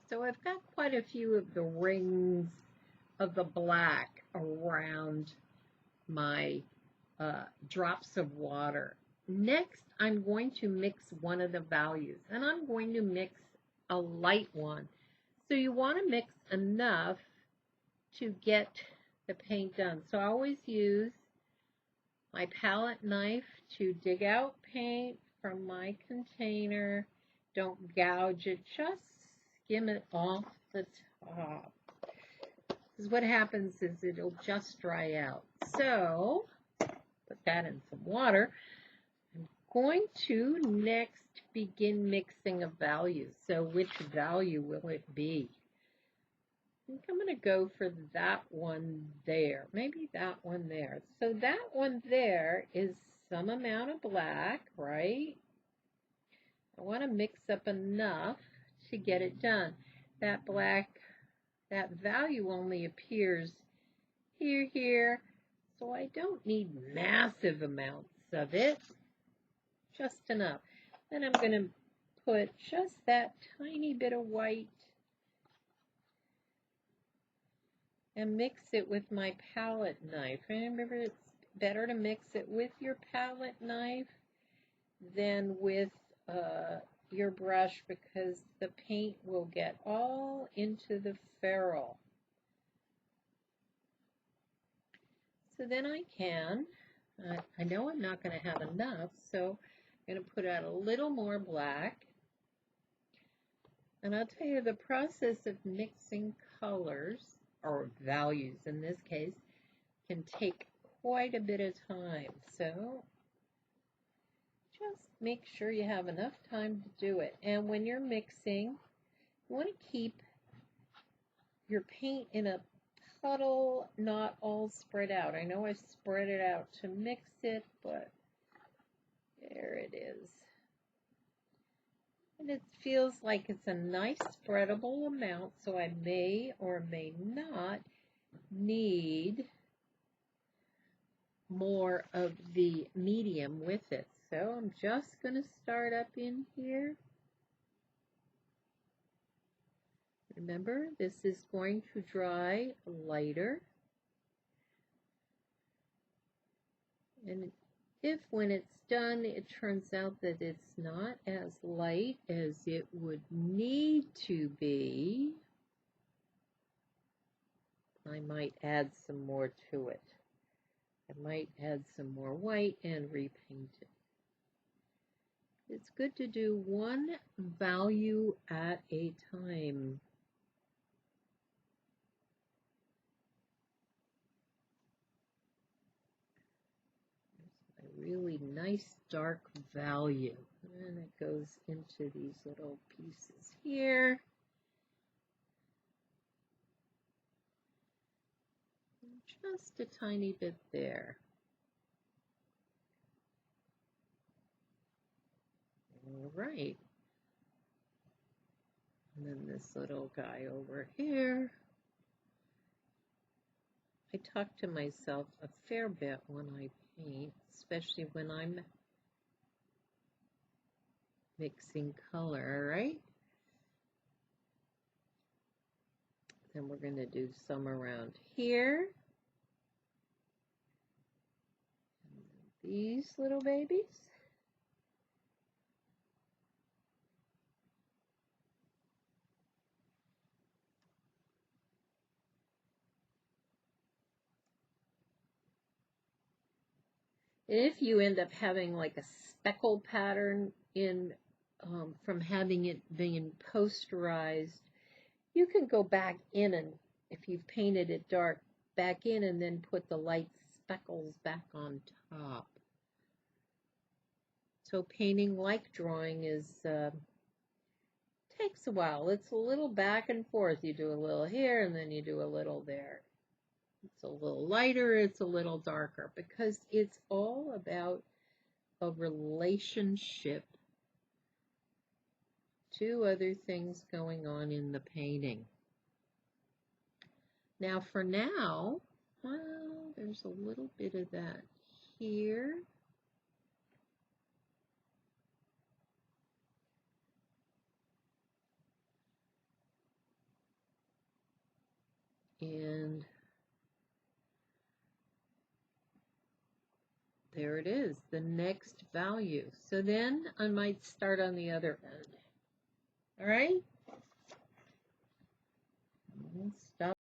So I've got quite a few of the rings of the black around my drops of water. Next, I'm going to mix one of the values, and I'm going to mix a light one. So you want to mix enough to get the paint done. So I always use my palette knife to dig out paint from my container. Don't gouge it, just skim it off the top. Because what happens is it'll just dry out. So put that in some water. I'm going to next begin mixing a value. So which value will it be? I think I'm going to go for that one there. Maybe that one there. So that one there is some amount of black, right? I want to mix up enough to get it done. That black, that value only appears here. So I don't need massive amounts of it, just enough. Then I'm going to put just that tiny bit of white and mix it with my palette knife. Remember, it's better to mix it with your palette knife than with your brush because the paint will get all into the ferrule. So then I know I'm not going to have enough, so I'm going to put out a little more black. And I'll tell you, the process of mixing colors, or values in this case, can take quite a bit of time. So just make sure you have enough time to do it. And when you're mixing, you want to keep your paint in a puddle, not all spread out. I know I spread it out to mix it, but there it is. And it feels like it's a nice spreadable amount, so I may or may not need more of the medium with it. So I'm just going to start up in here. Remember, this is going to dry lighter. And if when it's done, it turns out that it's not as light as it would need to be, I might add some more to it. I might add some more white and repaint it. It's good to do one value at a time. Really nice dark value, and it goes into these little pieces here. And just a tiny bit there. All right. And then this little guy over here. I talk to myself a fair bit when I paint, especially when I'm mixing color, right? Then we're going to do some around here. And these little babies. If you end up having like a speckle pattern in from having it being posterized, you can go back in and, if you've painted it dark, back in and then put the light speckles back on top. So painting, like drawing, is takes a while. It's a little back and forth. You do a little here and then you do a little there. It's a little lighter, it's a little darker, because it's all about a relationship to other things going on in the painting. Now for now, well, there's a little bit of that here. And there it is, the next value. So then I might start on the other end. All right? Stop.